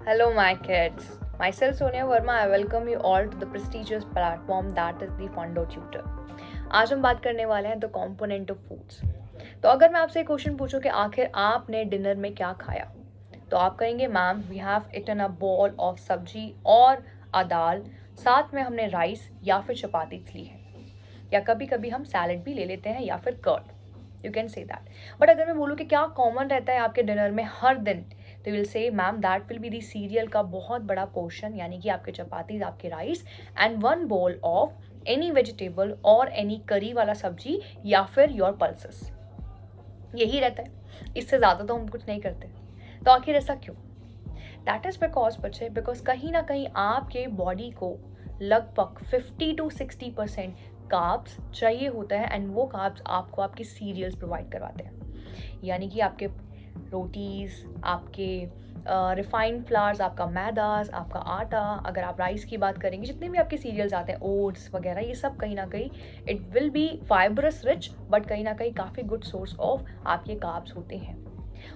Hello, my kids. Myself, Sonia Verma, I welcome you all to the prestigious platform that is the Fundo Tutor. आज हम बात करने वाले हैं the component of foods. तो अगर मैं आपसे एक क्वेश्चन पूछूं कि आखिर आपने डिनर में क्या खाया, तो आप कहेंगे ma'am we have eaten a bowl of sabzi और अ दाल, साथ में हमने राइस या फिर चपाती ली है, या कभी कभी हम सैलड भी ले लेते हैं या फिर curd. You can say that. But अगर मैं बोलूँ कि क्या कॉमन रहता है आपके डिनर में हर दिन, तो will say ma'am that will be the serial का बहुत बड़ा पोर्शन, यानी कि आपके चपाती, आपके rice and one bowl of any vegetable और एनी करी वाला सब्जी या फिर योर पल्सेस। यही रहता है, इससे ज़्यादा तो हम कुछ नहीं करते। तो आखिर ऐसा क्यों? दैट इज़ बिकॉज बच्चे, बिकॉज कहीं ना कहीं आपके बॉडी को लगभग 50 to 60% कार्ब्स चाहिए होता है, एंड वो कार्ब्स आपको आपकी सीरियल्स प्रोवाइड करवाते हैं, यानी कि आपके रोटीज़, आपके रिफाइंड फ्लावर्स, आपका मैदास, आपका आटा, अगर आप राइस की बात करेंगे, जितने भी आपके सीरियल्स आते हैं, ओट्स वगैरह, ये सब कहीं ना कहीं it will be fibrous rich, but कहीं ना कहीं काफ़ी गुड सोर्स ऑफ आपके कार्ब्स होते हैं।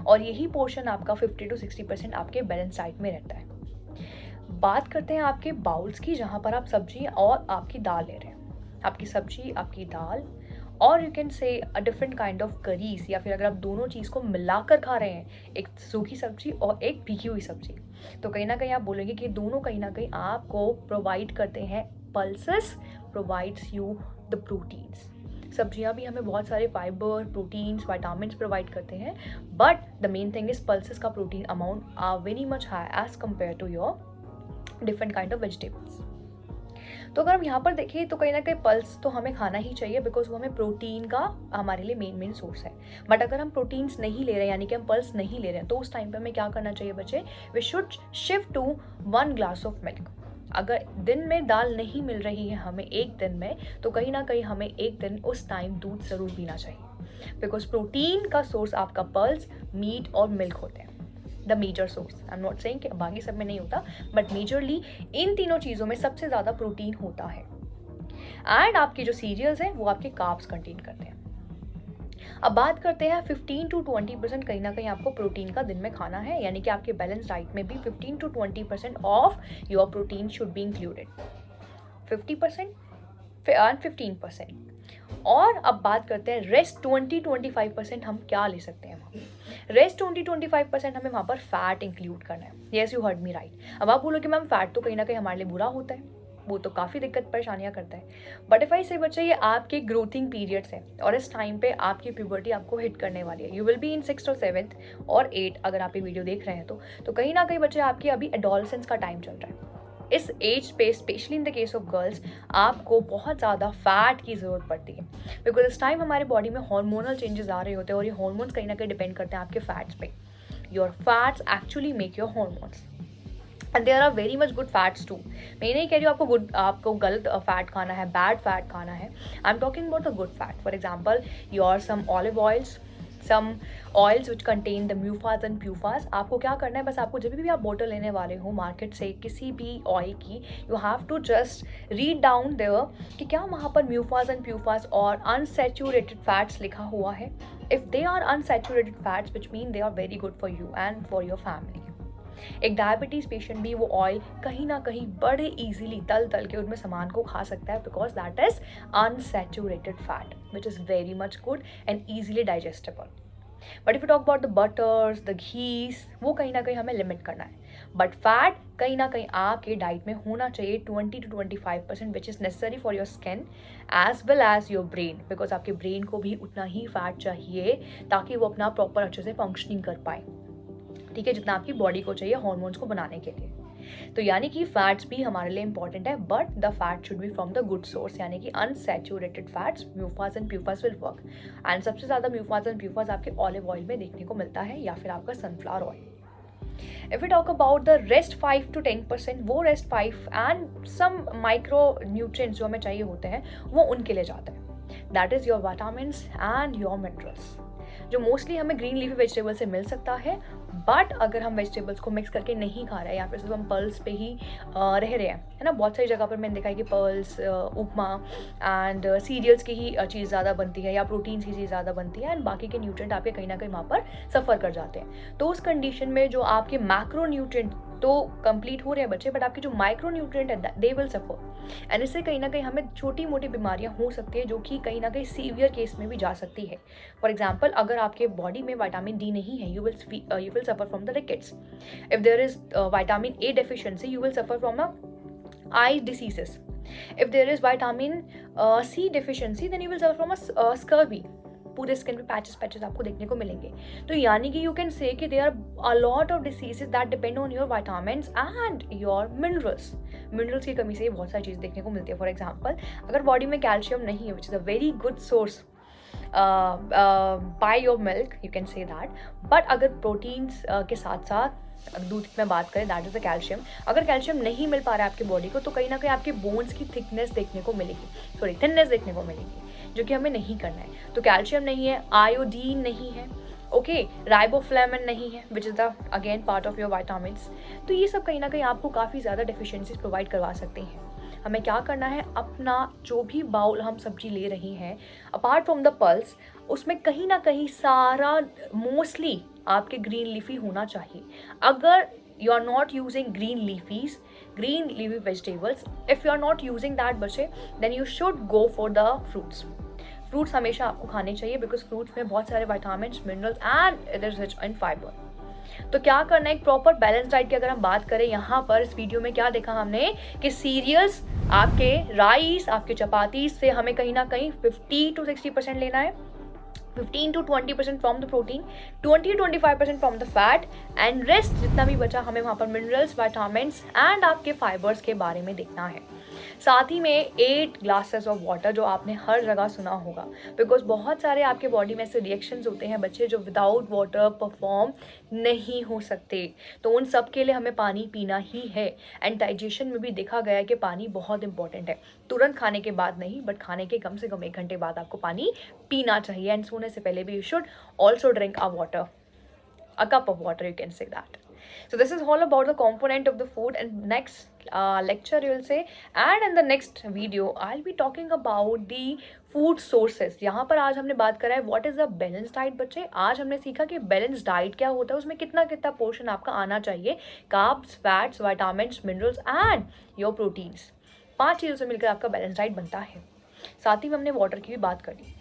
और यही पोर्शन आपका 50 to 60% आपके बैलेंस डाइट में रहता है। बात करते हैं आपके बाउल्स की, जहाँ पर आप सब्जी और आपकी दाल ले रहे हैं। आपकी सब्जी, आपकी दाल, और यू कैन से a different kind of curries, या फिर अगर आप दोनों चीज़ को मिलाकर खा रहे हैं, एक सूखी सब्जी और एक भीगी हुई सब्जी, तो कहीं ना कहीं आप बोलेंगे कि दोनों कहीं ना कहीं आपको प्रोवाइड करते हैं, pulses provides you the proteins. सब्जियां भी हमें बहुत सारे फाइबर, प्रोटीन्स, विटामिन्स प्रोवाइड करते हैं, but the main thing is pulses का protein amount are very much high as compare to your different kind of vegetables. तो अगर हम यहाँ पर देखें तो कहीं ना कहीं पल्स तो हमें खाना ही चाहिए, बिकॉज वो हमें प्रोटीन का हमारे लिए मेन सोर्स है। बट अगर हम प्रोटीन्स नहीं ले रहे हैं, यानी कि हम पल्स नहीं ले रहे हैं, तो उस टाइम पे हमें क्या करना चाहिए बच्चे? We should shift to 1 glass of milk. अगर दिन में दाल नहीं मिल रही है हमें एक दिन में, तो कहीं ना कहीं हमें एक दिन उस टाइम दूध ज़रूर पीना चाहिए, बिकॉज प्रोटीन का सोर्स आपका पल्स, मीट और मिल्क होते हैं, the major source. I am not saying कि बाकी सब में नहीं होता, बट मेजरली इन तीनों चीज़ों में सबसे ज़्यादा प्रोटीन होता है। एंड आपके जो सीरियल्स हैं वो आपके कार्ब्स कंटेन करते हैं। अब बात करते हैं 15 to 20% कहीं ना कहीं आपको प्रोटीन का दिन में खाना है, यानी कि आपके बैलेंस डाइट में भी 15 to 20% of your protein should be included. 50% and 15%। और अब बात करते हैं रेस्ट 20-25% हम क्या ले सकते हैं वहाँ। रेस्ट 20-25% हमें वहाँ पर फैट इंक्लूड करना है। Yes, you heard me right. अब आप बोलो कि मैम फैट तो कहीं ना कहीं हमारे लिए बुरा होता है, वो तो काफ़ी दिक्कत परेशानियाँ करता है। बट इफ आई से बच्चे, ये आपके ग्रोथिंग पीरियड्स हैं, और इस टाइम पे आपकी प्यूबर्टी आपको हिट करने वाली है। You will be in 6th or 7th और 8th, अगर आप ये वीडियो देख रहे हैं तो कहीं ना कहीं बच्चे आपकी अभी एडोलसेंस का टाइम चल रहा है। इस एज पे, specially in the case of girls, आपको बहुत ज़्यादा फैट की ज़रूरत पड़ती है, बिकॉज इस टाइम हमारे बॉडी में हार्मोनल चेंजेस आ रहे होते हैं, और ये हार्मोन्स कहीं ना कहीं डिपेंड करते हैं आपके फैट्स पे। Your fats actually make your hormones, and there are very much good fats too. मैं नहीं कह रही हूँ आपको गलत फैट खाना है, बैड फैट खाना है। I am talking about the good fat. For example, your some olive oils, some oils which contain the MUFAs and PUFAs. आपको क्या करना है, बस आपको जब भी आप बोतल लेने वाले हो मार्केट से किसी भी ऑयल की, you have to just read down there कि क्या वहाँ पर म्यूफाज एंड प्यूफाज और अनसैचुरेटेड फैट्स लिखा हुआ है। If they are unsaturated fats, which mean they are very good for you and for your family. एक डायबिटीज़ पेशेंट भी वो ऑयल कहीं ना कहीं बड़े इजीली तल के उनमें सामान को खा सकता है, because that is unsaturated fat which is very much good and easily digestible. But if you talk about the butters, the ghees, वो कहीं ना कहीं हमें लिमिट करना है। बट फैट कहीं ना कहीं आपके डाइट में होना चाहिए 20 to 25%, which is necessary for your skin as well as your brain, because आपके ब्रेन को भी उतना ही फैट चाहिए ताकि वो अपना प्रॉपर अच्छे से फंक्शनिंग कर पाए, ठीक है, जितना आपकी बॉडी को चाहिए हार्मोन्स को बनाने के लिए। तो यानी कि फैट्स भी हमारे लिए इंपॉर्टेंट है, but the fat should be from the good source, यानी कि unsaturated fats, MUFAs and PUFAs will work. And सबसे ज़्यादा म्यूफाज एंड प्यूफाज आपके ऑलिव ऑयल में देखने को मिलता है, या फिर आपका sunflower oil. If you talk about the rest 5 to 10%, वो rest 5 and some micro nutrients जो हमें चाहिए होते हैं, वो उनके लिए जाते हैं। That is your vitamins and your minerals, जो मोस्टली हमें ग्रीन लीफी वेजिटेबल से मिल सकता है। बट अगर हम वेजिटेबल्स को मिक्स करके नहीं खा रहे हैं, या फिर सिर्फ हम पर्ल्स पे ही रह रहे हैं, है ना, बहुत सारी जगह पर मैंने देखा है कि पर्ल्स, उपमा एंड सीरियल्स की ही चीज़ ज़्यादा बनती है, या प्रोटीन्स की चीज़ ज़्यादा बनती है, एंड बाकी के न्यूट्रिएंट आपके कहीं ना कहीं वहाँ पर सफ़र कर जाते हैं। तो उस कंडीशन में जो आपके मैक्रो न्यूट्रिएंट तो कंप्लीट हो रहे हैं बच्चे, बट आपके जो माइक्रो न्यूट्रिएंट है दे विल सफर, एंड इससे कहीं ना कहीं हमें छोटी मोटी बीमारियां हो सकती है जो कि कहीं ना कहीं सीवियर केस में भी जा सकती है। फॉर एग्जाम्पल, अगर आपके बॉडी में विटामिन डी नहीं है, you will suffer from the rickets. If there is vitamin A deficiency, you will suffer from a eye diseases. If there is vitamin C deficiency, then you will suffer from a scurvy. पूरे skin पे patches आपको देखने को मिलेंगे। तो यानी कि you can say कि there are a lot of diseases that depend on your vitamins and your minerals की कमी से बहुत सारी चीज़ देखने को मिलती है। फॉर एग्जांपल, अगर बॉडी में कैल्शियम नहीं है, which is a very good source by your milk, you can say that, but अगर प्रोटीन्स के साथ साथ दूध की मैं बात करें, दैट इज द कैल्शियम, अगर कैल्शियम नहीं मिल पा रहा है आपकी बॉडी को, तो कहीं ना कहीं आपके बोन्स की थिकनेस देखने को मिलेगी, थिननेस देखने को मिलेगी, जो कि हमें नहीं करना है। तो कैल्शियम नहीं है, आयोडीन नहीं है, ओके, राइबोफ्लेविन नहीं है, which is the again part of your vitamins. तो ये सब कहीं ना कहीं आपको काफ़ी ज़्यादा डेफिशिएंसीज प्रोवाइड करवा सकते हैं। हमें क्या करना है, अपना जो भी बाउल हम सब्जी ले रही हैं, अपार्ट फ्रॉम द पल्स, उसमें कहीं ना कहीं सारा मोस्टली आपके ग्रीन लीफी होना चाहिए। अगर you are not using green leafy vegetables, if you are not using that बच्चे, then you should go for the fruits हमेशा आपको खाने चाहिए, बिकॉज फ्रूट्स में बहुत सारे vitamins, minerals and it is rich in fibre. तो क्या करना है, एक प्रॉपर बैलेंस डाइट की अगर हम बात करें, यहाँ पर इस वीडियो में क्या देखा हमने कि सीरियल्स, आपके राइस, आपके चपाती से हमें कहीं ना कहीं 50 to 60% लेना है, 15 to 20% from the protein, 20 to 25% from the fat, and rest जितना भी बचा हमें वहाँ पर मिनरल्स, विटामिन्स एंड आपके फाइबर्स के बारे में देखना है। साथ ही में 8 ग्लासेस ऑफ वाटर, जो आपने हर जगह सुना होगा, बिकॉज बहुत सारे आपके बॉडी में ऐसे रिएक्शंस होते हैं बच्चे जो विदाउट वाटर परफॉर्म नहीं हो सकते, तो उन सब के लिए हमें पानी पीना ही है। एंड डाइजेशन में भी देखा गया है कि पानी बहुत इंपॉर्टेंट है, तुरंत खाने के बाद नहीं, बट खाने के कम से कम 1 घंटे बाद आपको पानी पीना चाहिए, एंड सोने से पहले भी you should also drink a cup of water, you can say that. So this is all about the component of the food, and next lecture you will say, and in the next video I'll be talking about the food sources. यहाँ पर आज हमने बात करा है what is the balanced diet बच्चे। आज हमने सीखा कि balanced diet क्या होता है, उसमें कितना कितना पोर्शन आपका आना चाहिए, carbs, fats, vitamins, minerals and your proteins. 5 चीज़ों से मिलकर आपका बैलेंस डाइट बनता है। साथ ही में हमने वाटर की भी बात करी।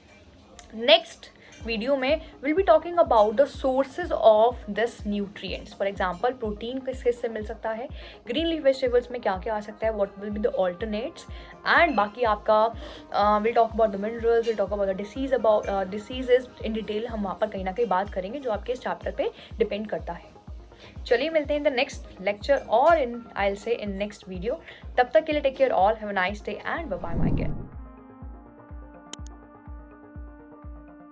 नेक्स्ट वीडियो में will be talking about the sources of this nutrients. For example, protein किस किस से मिल सकता है, ग्रीन लीफ वेजिटेबल्स में क्या क्या आ सकता है, what will be the alternates, and बाकी आपका will talk about the minerals, will talk about the diseases in detail. हम वहाँ पर कहीं ना कहीं बात करेंगे जो आपके इस चैप्टर पे डिपेंड करता है। चलिए मिलते हैं इन द नेक्स्ट लेक्चर और इन I will say in next video. तब तक के लिए take care all, have a nice day and bye bye my care.